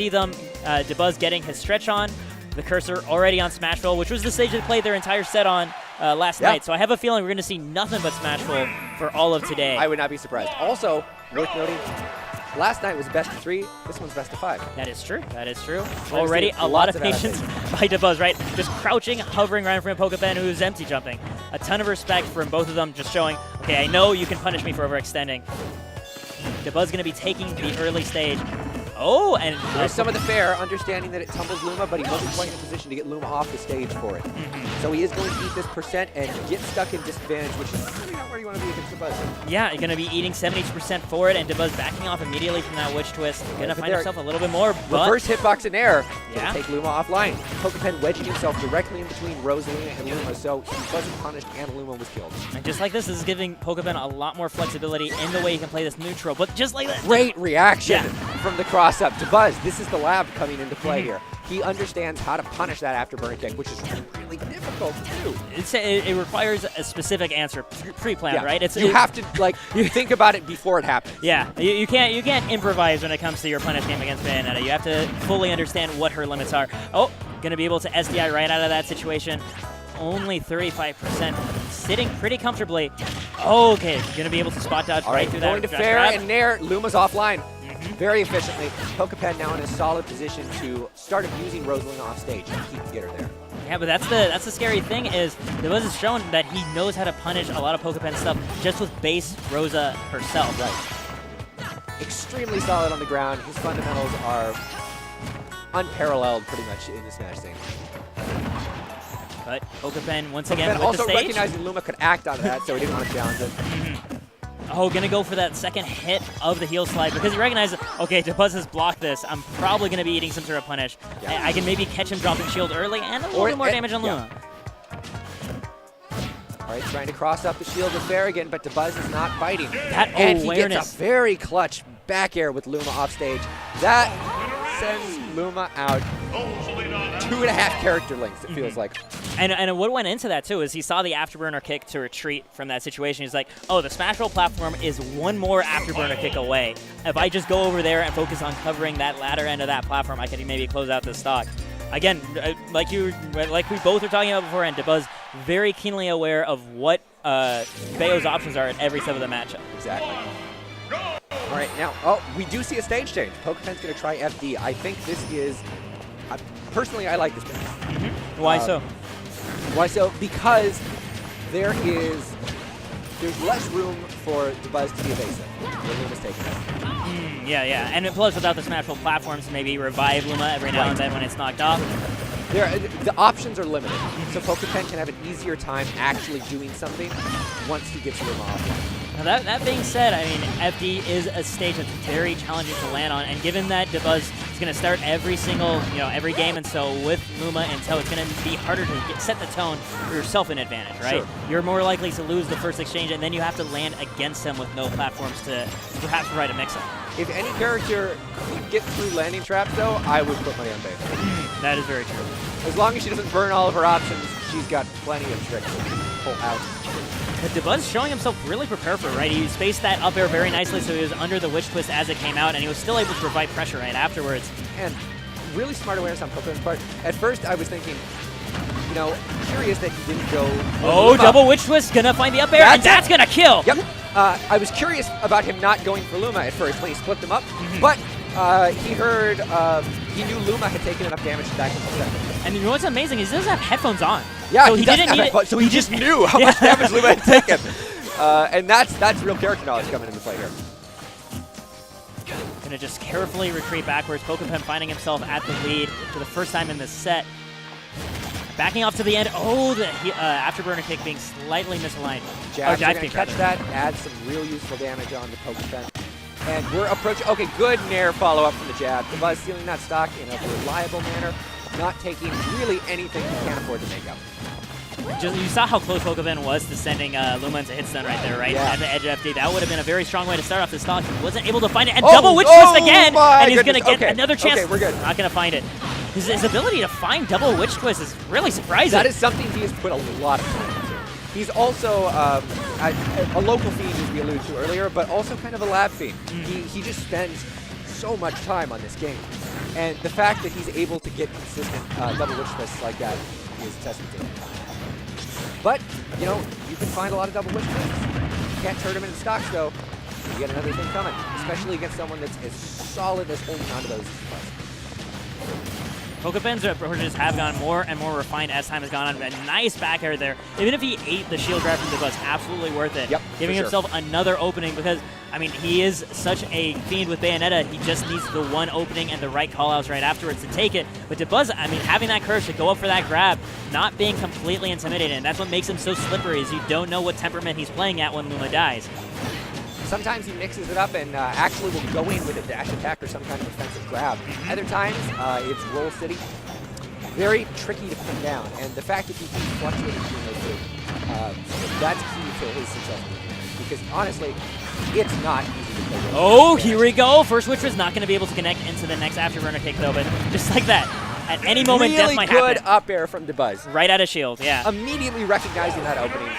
see them, Dabuz getting his stretch on, the cursor already on Smashville, which was the stage they played their entire set on last night. So I have a feeling we're going to see nothing but Smashville for all of today. I would not be surprised. Also, worth noting, last night was best of 3. This one's best of 5. That is true. That is true. Already a lot of patience by Dabuz, right? Just crouching, hovering right in front of Pokepen, who's empty jumping. A ton of respect from both of them, just showing, okay, I know you can punish me for overextending. Dabuz going to be taking the early stage. Oh, and there's some of the fair, understanding that it tumbles Luma, but he wasn't quite in a position to get Luma off the stage for it. So he is going to eat this percent and get stuck in disadvantage, which is really not where you want to be against Dabuz. Yeah, you're going to be eating 70% for it, and Dabuz backing off immediately from that Witch Twist. Going to find himself a little bit more, but... Reverse hitbox in air to take Luma offline. Pokepen wedging himself directly in between Rosalina and Luma, so he wasn't punished and Luma was killed. And just like this is giving Pokepen a lot more flexibility in the way he can play this neutral, but just like that... Great reaction from the cross-up. Dabuz, this is the lab coming into play here. He understands how to punish that afterburner kick, which is really difficult to do. It requires a specific answer, pre-planned, right? You have to think about it before it happens. Yeah, you can't improvise when it comes to your punish game against Bayonetta. You have to fully understand what her limits are. Oh, gonna be able to SDI right out of that situation. Only 35%, sitting pretty comfortably. Oh, okay, gonna be able to spot dodge right through that. Going to fair and nair, Luma's offline. Very efficiently. Pokepen now in a solid position to start abusing Rosalina off stage if he can get her there. Yeah, but that's the scary thing is Dabuz has shown that he knows how to punish a lot of Pokepen stuff just with base Rosa herself. Right. Extremely solid on the ground. His fundamentals are unparalleled pretty much in the Smash scene. But Pokepen once again with also the stage. recognizing Luma could act on that, so he didn't want to challenge it. Oh, gonna go for that second hit of the heel slide because he recognizes, okay, Dabuz has blocked this. I'm probably gonna be eating some sort of punish. Yeah. I can maybe catch him dropping shield early and a little bit more damage on Luma. All right, trying to cross up the shield with fair again, but Dabuz is not biting. And he gets a very clutch back air with Luma off stage. That sends Luma out 2.5 character lengths, it feels like. And what went into that, too, is he saw the afterburner kick to retreat from that situation. He's like, oh, the Smash Roll platform is one more afterburner kick away. If I just go over there and focus on covering that latter end of that platform, I can maybe close out the stock. Again, like we both were talking about before, and Dabuz very keenly aware of what Bayo's options are at every step of the matchup. Exactly. All right, now, we do see a stage change. Pokepen's going to try FD. I think this is, personally, I like this pick. Why so? Why so? Because there's less room for Dabuz to be evasive. Luma's taking it. Yeah. And plus, without the Smash Roll platforms, maybe revive Luma every now and then when it's knocked off. The options are limited, so Pokepen can have an easier time actually doing something once he gets Luma off. Now that being said, I mean, FD is a stage that's very challenging to land on, and given that Dabuz is going to start every every game, and so with Luma and so it's going to be harder to set the tone for yourself in advantage, right? Sure. You're more likely to lose the first exchange, and then you have to land against them with no platforms to perhaps provide a mix-up. If any character could get through landing traps, though, I would put money on Bayonetta. That is very true. As long as she doesn't burn all of her options, she's got plenty of tricks to pull out. But Dabuz showing himself really prepared for it, right? He spaced that up air very nicely, so he was under the Witch Twist as it came out, and he was still able to provide pressure right afterwards. And really smart awareness on Pokepen's part. At first, I was thinking, curious that he didn't go... Oh, double Witch Twist, gonna find the up air, and that's gonna kill! Yep. I was curious about him not going for Luma at first when he split them up, but he knew Luma had taken enough damage to die from the. And you know what's amazing is he doesn't have headphones on. Yeah, so he didn't need it. So he just knew how much damage Luma had taken. And that's real character knowledge coming into play here. Gonna just carefully retreat backwards. Pokepen finding himself at the lead for the first time in this set. Backing off to the end. Oh, the afterburner kick being slightly misaligned. Jabs are going to catch that, add some real useful damage on the Pokepen. And we're approaching, okay, good nair follow-up from the jab. Dabuz stealing that stock in a reliable manner, not taking really anything he can't afford to make up. You saw how close Pokepen was to sending Luma into hit stun right there, right? Yeah. At the edge of FD. That would have been a very strong way to start off the stock. He wasn't able to find it. And double Witch Twist again! And he's going to get another chance. Okay, we're good. Not going to find it. His ability to find double Witch Twist is really surprising. That is something he has put a lot of time into. He's also a local fiend, as we alluded to earlier, but also kind of a lab fiend. He just spends so much time on this game. And the fact that he's able to get consistent double witch twists like that is a testament to him. But, you know, you can find a lot of double witch twists. You can't turn them into stocks, though. You get another thing coming, especially against someone that's as solid as holding onto those. Pokepen's approaches have gone more and more refined as time has gone on. A nice back air there. Even if he ate the shield grab from Dabuz, absolutely worth it. Yep, giving himself another opening because, I mean, he is such a fiend with Bayonetta. He just needs the one opening and the right callouts right afterwards to take it. But Dabuz, I mean, having that courage to go up for that grab, not being completely intimidated, and that's what makes him so slippery is you don't know what temperament he's playing at when Luma dies. Sometimes he mixes it up and actually will go in with a dash attack or some kind of offensive grab. Other times, it's Roll City. Very tricky to pin down, and the fact that he keeps fluctuating between those two, that's key to his success. Because honestly, it's not easy to play. Oh, here we go. First Witch was not going to be able to connect into the next afterburner kick, though, but just like that. At any moment, death might happen. Really good up air from Dabuz. Right out of shield, yeah. Immediately recognizing that opening.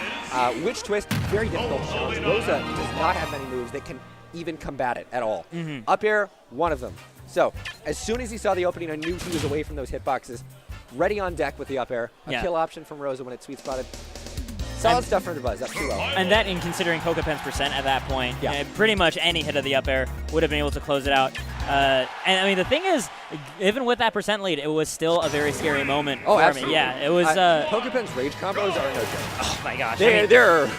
Witch Twist, very difficult to challenge. Rosa does not have many moves that can even combat it at all. Up air, one of them. So, as soon as he saw the opening, I knew he was away from those hitboxes. Ready on deck with the up air. A kill option from Rosa when it's sweet spotted. Solid stuff from Dabuz, up 2-0. And that, in considering Pokepen's percent at that point, pretty much any hit of the up air would have been able to close it out. And I mean, the thing is, even with that percent lead, it was still a very scary moment for absolutely. me. Yeah, it was. Pokepen's rage combos are no joke. Oh my gosh! They're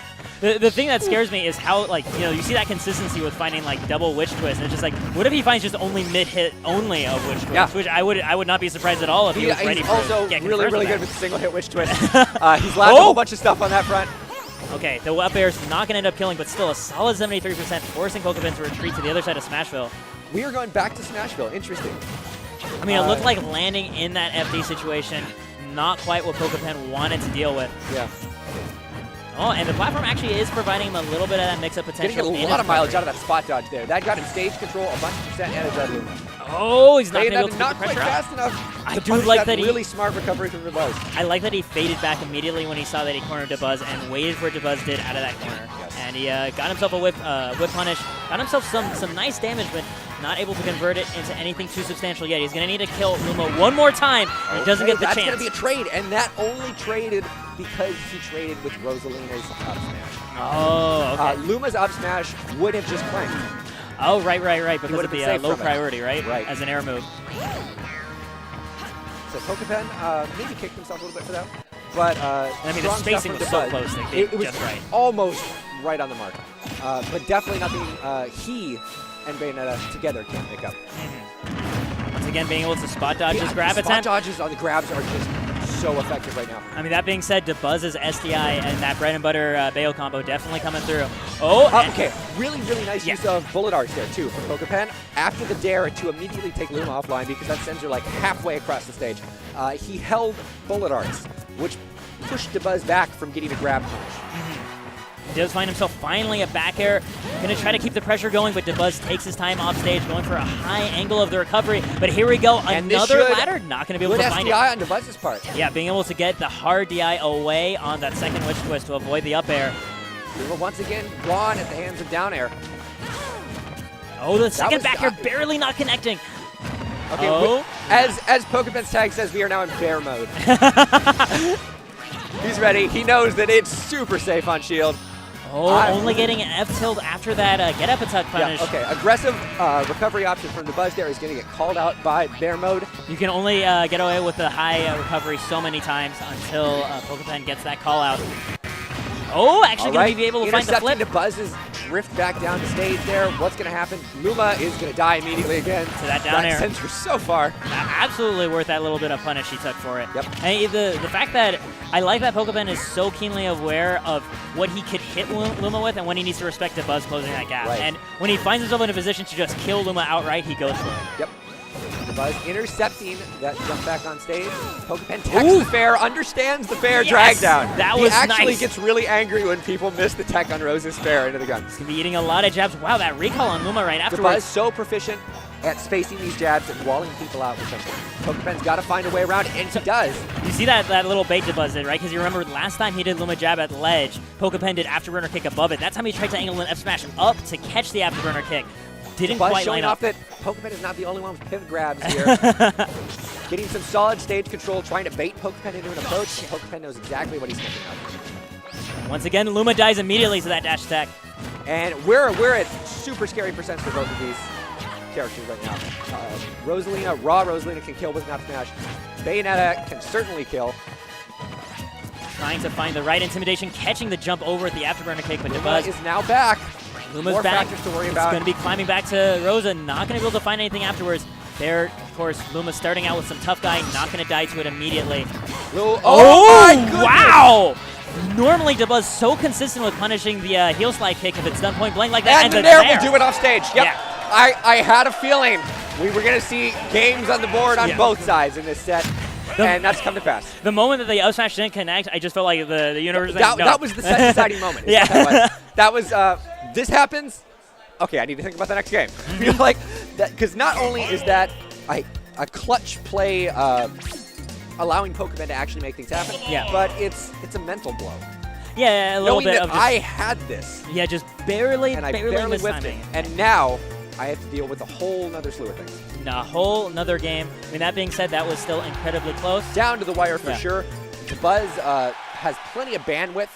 the thing that scares me is how, like, you know, you see that consistency with finding like double witch twist, and it's just like, what if he finds just only mid hit only of witch twist? Which I would not be surprised at all if he was ready for. He's also really good with the single hit witch twist. He's lagged a whole bunch of stuff on that front. Okay, the up air is not going to end up killing, but still a solid 73%, forcing Pokepen to retreat to the other side of Smashville. We are going back to Smashville. Interesting. I mean, it looked like landing in that FD situation, not quite what Pokepen wanted to deal with. Yeah. Oh, and the platform actually is providing him a little bit of that mix-up potential. Getting a lot of mileage out of that spot dodge there. That got him stage control, a bunch of percent, and a dead loop. Oh, he's not going to be able to not get the quite pressure fast enough. I do like that really smart recovery from Dabuz. I like that he faded back immediately when he saw that he cornered Dabuz and waited for what Dabuz did out of that corner. Yes. And he got himself a whip punish, got himself some nice damage, but not able to convert it into anything too substantial yet. He's going to need to kill Luma one more time, and he doesn't get the chance. That's going to be a trade, and that only traded because he traded with Rosalina's up smash. Oh, okay. Luma's up smash would have just clanked. Oh, right, because of the low from priority, right? Right. As an air move. So Pokepen maybe kicked himself a little bit for that. But I mean, the spacing was so close. It was just right. Almost right on the mark. But definitely nothing he and Bayonetta together can't make up. Once again, being able to spot dodge his grab attempt. Spot dodges on the grabs are just so effective right now. I mean, that being said, Dabuz's SDI and that bread and butter Bayo combo definitely coming through. Oh, okay. Really nice use of bullet arcs there, too, from Pokepen. After the dare to immediately take Luma offline because that sends her like halfway across the stage. He held bullet arcs, which pushed Dabuz back from getting a grab punish. He does find himself finally a back air. Going to try to keep the pressure going, but Dabuz takes his time off stage, going for a high angle of the recovery. But here we go, another ladder. Not going to be able to find it. Good SDI on Dabuz's part. Yeah, being able to get the hard DI away on that second witch twist to avoid the up air. Luma once again gone at the hands of down air. Oh, the second back air barely not connecting. Okay, as Pokepen's tag says, we are now in bear mode. He's ready. He knows that it's super safe on shield. Oh, only getting an F-tilt after that get up attack punish. Yeah, okay, aggressive recovery option from Dabuz there is going to get called out by bear mode. You can only get away with the high recovery so many times until Pokepen gets that call out. Oh, actually going to be able to find the flip. Dabuz's drift back down the stage there. What's going to happen? Luma is going to die immediately again. To that down air. That sends her so far. Absolutely worth that little bit of punish he took for it. Yep. And the fact that I like that Pokepen is so keenly aware of what he could hit Luma with and when he needs to respect Dabuz closing that gap. Right. And when he finds himself in a position to just kill Luma outright, he goes for it. Yep. Dabuz intercepting that jump back on stage. Pokepen techs the fair, understands the fair drag down. That was nice. He actually nice. Gets really angry when people miss the tech on Rose's fair into the gun. He's going to be eating a lot of jabs. Wow, that recall on Luma right afterwards. Dabuz so proficient at spacing these jabs and walling people out with something. Pokepen's got to find a way around it, and he does. You see that little bait Dabuz did, right? Because you remember last time he did Luma jab at ledge, Pokepen did afterburner kick above it. That time he tried to angle an F smash up to catch the afterburner kick. didn't Dabuz quite showing line off up. that Pokepen is not the only one with pivot grabs here. Getting some solid stage control, trying to bait Pokepen into an approach. Pokepen knows exactly what he's thinking of. Once again, Luma dies immediately to that dash attack. And we're at super scary percents for both of these characters right now. Rosalina, raw Rosalina can kill with an up smash. Bayonetta can certainly kill. Trying to find the right intimidation, catching the jump over at the afterburner kick, but Luma Dabuz is now back. Luma's More back. factors to worry It's about. going to be climbing back to Rosa, not going to be able to find anything afterwards. There, of course, Luma's starting out with some tough guy, not going to die to it immediately. Oh my goodness! Wow! Normally, Dabuz so consistent with punishing the heel slide kick if it's done point blank like that. And the nair will do it off stage. Yep. Yeah. I had a feeling we were going to see games on the board on both sides in this set. And that's come to pass. The moment that the up smash didn't connect, I just felt like the universe. That was the set deciding moment. Yeah. That was this happens. Okay, I need to think about the next game. Feel like that because not only is that a clutch play allowing Pokepen to actually make things happen, but it's a mental blow. Yeah, a little Knowing bit that of just, I had this. Yeah, just barely, and I barely whiffed it. mistiming. And now I have to deal with a whole nother slew of things. A whole nother game. I mean, that being said, that was still incredibly close. Down to the wire for sure. Dabuz has plenty of bandwidth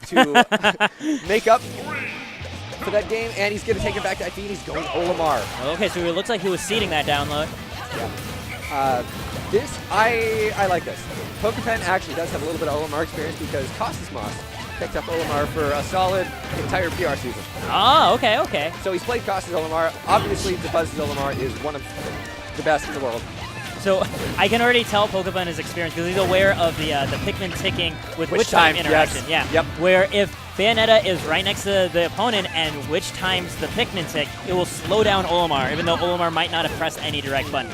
to make up for that game, and he's going to take it back to IB, and he's going Olimar. Okay, so it looks like he was seeding that download. Yeah. I like this. Pokepen actually does have a little bit of Olimar experience because Cosmos picked up Olimar for a solid entire PR season. Oh, okay. So he's played Costas Olimar. Obviously, Dabuz's Olimar is one of the best in the world. So I can already tell Pokepen is experienced because he's aware of the Pikmin ticking with Witch Time interaction. Yes. Yeah. Where if Bayonetta is right next to the opponent and Witch times the Pikmin tick, it will slow down Olimar, even though Olimar might not have pressed any direct button.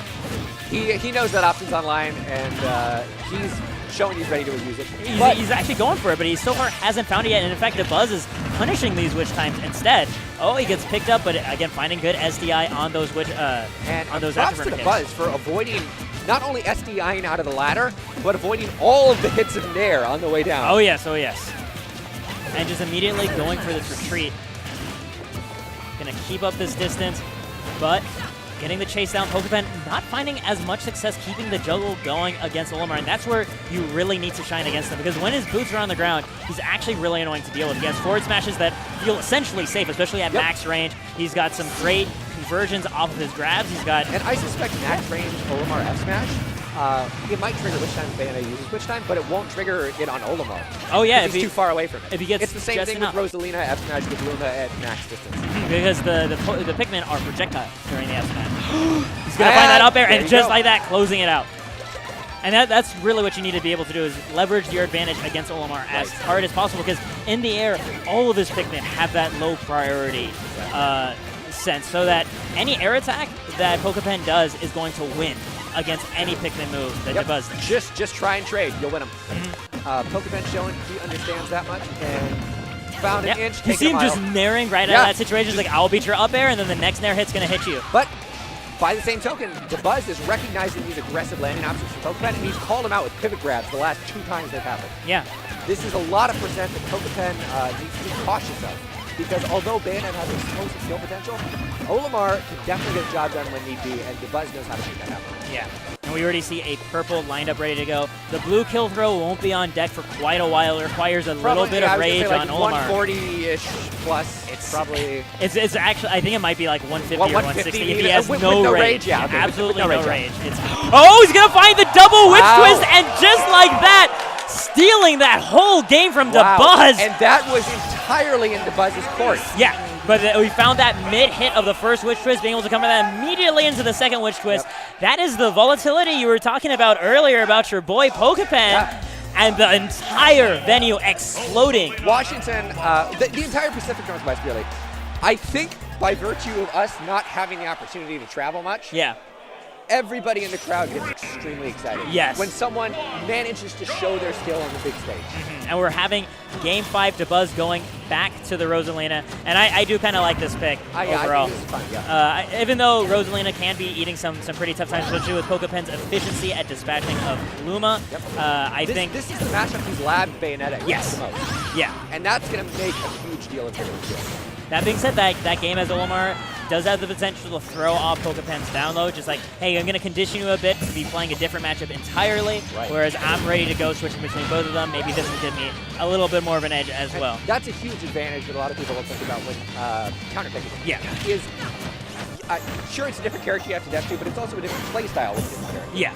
He knows that option's online, and he's showing he's ready to use it. He's actually going for it, but he so far hasn't found it yet. And in fact, Dabuz is punishing these Witch times instead. Oh, he gets picked up, but again, finding good SDI on those Witch on those props to afterburner Dabuz kicks. for avoiding not only SDIing out of the ladder, but avoiding all of the hits of Nair on the way down. Oh yes. And just immediately going for this retreat. Gonna keep up this distance, but getting the chase down. Pokepen not finding as much success keeping the juggle going against Olimar, and that's where you really need to shine against him, because when his boots are on the ground, he's actually really annoying to deal with. He has forward smashes that feel essentially safe, especially at max range. He's got some great conversions off of his grabs. He's got... And I suspect max range Olimar F smash, it might trigger Witch Time if Bayonetta uses Witch Time, but it won't trigger it on Olimar. Oh yeah, if he's too far away from it. If he gets it's the same thing enough. with Rosalina F smash with Luma at max distance. Because the Pikmin are projectile during the F smash. He's going to find that up air, and just like that, closing it out. And that's really what you need to be able to do, is leverage your advantage against Olimar as hard as possible, because in the air, all of his Pikmin have that low priority sense, so that any air attack that Pokepen does is going to win against any Pikmin move that Dabuz does. Just try and trade. You'll win him. Pokepen showing he understands that much, and found an inch, You see him just nairing right out of that situation. He's like, I'll beat your up air, and then the next nair hit's going to hit you. But by the same token, Dabuz is recognizing these aggressive landing options for Pokepen, and he's called him out with pivot grabs the last 2 times they've happened. Yeah. This is a lot of percent that Pokepen needs to be cautious of, because although Bayonetta has explosive skill potential, Olimar can definitely get a job done when need be, and Dabuz knows how to make that happen. Yeah. And we already see a purple lined up ready to go. The blue kill throw won't be on deck for quite a while. It requires a little bit of rage on Olimar. 140-ish plus. It's probably... It's actually, I think it might be like 150 or 160 if he has with no rage. Yeah, okay, absolutely with no rage. Oh, he's going to find the double witch twist, and just like that, stealing that whole game from Dabuz. And that was entirely in Dabuz's court. Yeah. But we found that mid-hit of the first Witch Twist, being able to come that immediately into the second Witch Twist. That is the volatility you were talking about earlier about your boy Pokepen, and the entire venue exploding. Washington, the entire Pacific Northwest, really. I think by virtue of us not having the opportunity to travel much, everybody in the crowd gets extremely excited. Yes. When someone manages to show their skill on the big stage. And we're having Game 5 Dabuz going back to the Rosalina. And I do kind of like this pick overall. I think this is fun, even though Rosalina can be eating some pretty tough times, especially with Pokepen's efficiency at dispatching of Luma, I think... This is the matchup he's labbed Bayonetta the most. Yeah. And that's going to make a huge deal of difference. That being said, that game as Olimar does have the potential to throw off Pokepen's down low, just like, hey, I'm going to condition you a bit to be playing a different matchup entirely, whereas I'm ready to go switching between both of them. Maybe this will give me a little bit more of an edge as well. That's a huge advantage that a lot of people will think about when counter-picking. Yeah. Is, sure, it's a different character you have to adapt to, but it's also a different play style with a different character. Yeah.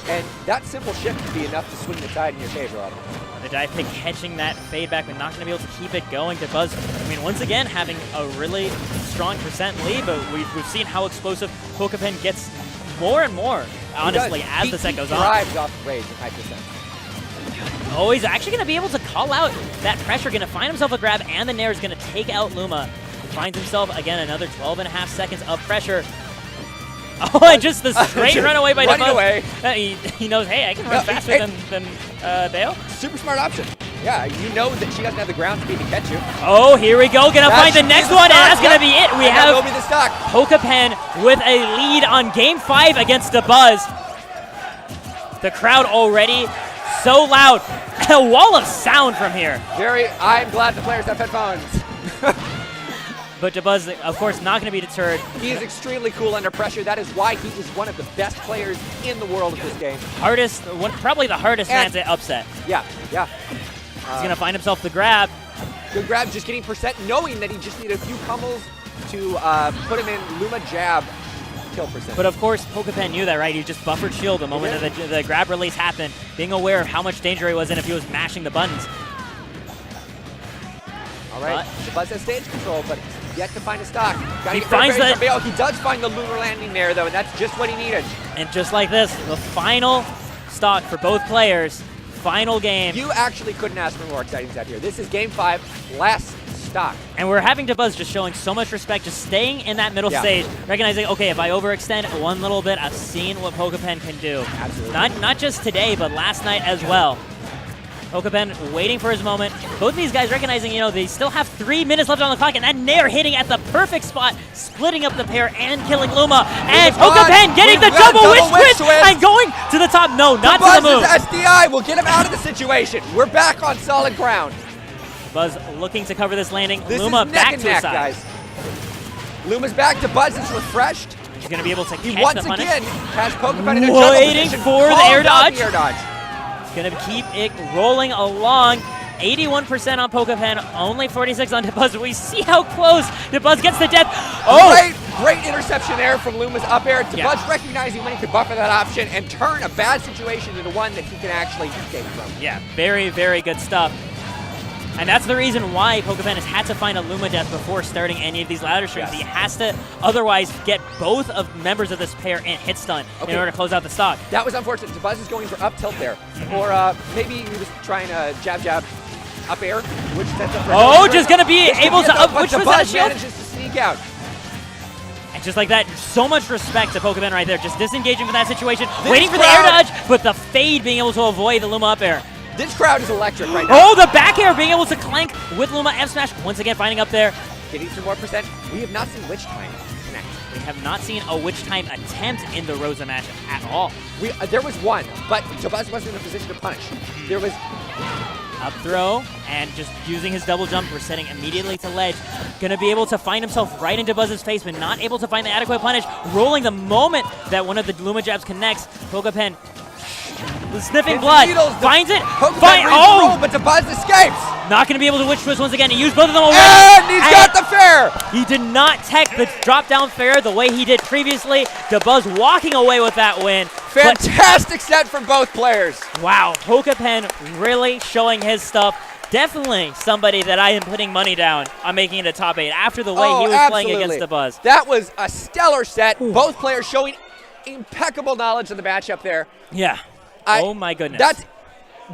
And that simple shift can be enough to swing the tide in your favor. The dive pick catching that fade back, but not going to be able to keep it going. Dabuz, I mean, once again, having a really strong percent lead, but we've seen how explosive Pokepen gets more and more, honestly, as the set goes on. He thrives off rage at high percent. Oh, he's actually going to be able to call out that pressure, going to find himself a grab, and the Nair is going to take out Luma. He finds himself, again, another 12.5 seconds of pressure. Oh, and just the straight run away by Dabuz. He knows, hey, I can run faster than Dale. Super smart option. Yeah, you know that she doesn't have the ground speed to catch you. Oh, here we go. Gonna find the next one, and that's gonna be it. We have Pokepen with a lead on Game 5 against Dabuz. The crowd already so loud. A wall of sound from here. I'm glad the players have headphones. But Dabuz, of course, not going to be deterred. He is extremely cool under pressure. That is why he is one of the best players in the world of this game. Probably the hardest man to upset. Yeah. He's going to find himself the grab. Good grab, just getting percent, knowing that he just needed a few pummels to put him in Luma jab kill percent. But of course, Pokepen knew that, right? He just buffered shield the moment that the grab release happened, being aware of how much danger he was in if he was mashing the buttons. All right, Dabuz has stage control, but yet to find a stock. He finds that. He does find the lunar landing there, though, and that's just what he needed. And just like this, the final stock for both players. Final game. You actually couldn't ask for more exciting stuff here. This is Game 5, last stock. And we're having Dabuz just showing so much respect, just staying in that middle stage, recognizing, okay, if I overextend one little bit, I've seen what Pokepen can do. Absolutely. Not just today, but last night as well. Pokepen waiting for his moment. Both of these guys recognizing, they still have 3 minutes left on the clock, and that Nair hitting at the perfect spot, splitting up the pair and killing Luma. And Pokepen getting the double witch twist and going to the top. No, not to the move. SDI will get him out of the situation. We're back on solid ground. Buzz looking to cover this landing. This Luma is back neck to and his neck, side. guys. Luma's back. Dabuz is refreshed. He's going to be able to catch he the once punish. again has Pokepen in a jungle waiting position. for the air dodge. He's going to keep it rolling along. 81% on Pokepen, only 46 on Dabuz. We see how close Dabuz gets the death. Oh! Great interception there from Luma's up air. Dabuz recognizing when he could buffer that option and turn a bad situation into one that he can actually escape from. Yeah, very, very good stuff. And that's the reason why Pokepen has had to find a Luma death before starting any of these ladder strings. He has to otherwise get both of members of this pair in hit stun in order to close out the stock. That was unfortunate. Dabuz is going for up tilt there. Or maybe he was trying to jab up air, which sets up for just going to be able to up, which was that shield? Manages to sneak out. And just like that, so much respect to Pokepen right there. Just disengaging from that situation, waiting for the air dodge, but the fade being able to avoid the Luma up air. This crowd is electric right now. Oh, the back air being able to clank with Luma F smash. Once again, finding up there. Getting some more percent. We have not seen Witch Time connect. We have not seen a Witch Time attempt in the Rosa match at all. There was one, but Dabuz wasn't in a position to punish. There was up throw, and just using his double jump, resetting immediately to ledge. Gonna be able to find himself right into Buzz's face, but not able to find the adequate punish. Rolling the moment that one of the Luma jabs connects. Pokepen sniffing blood, finds it, but Dabuz escapes! Not going to be able to witch twist once again. He used both of them already. And he's got the fair! He did not tech the drop down fair the way he did previously. Dabuz walking away with that win. Fantastic set from both players. Wow, Pokepen really showing his stuff. Definitely somebody that I am putting money down on making it a top 8 after the way he was playing against Dabuz. That was a stellar set. Both players showing impeccable knowledge of the matchup there. Yeah. Oh my goodness.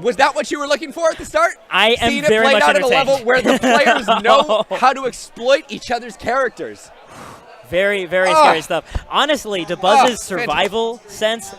Was that what you were looking for at the start? I am very much entertained. Seeing it played out at a level where the players know how to exploit each other's characters. Very, very scary stuff. Honestly, Dabuz's survival sense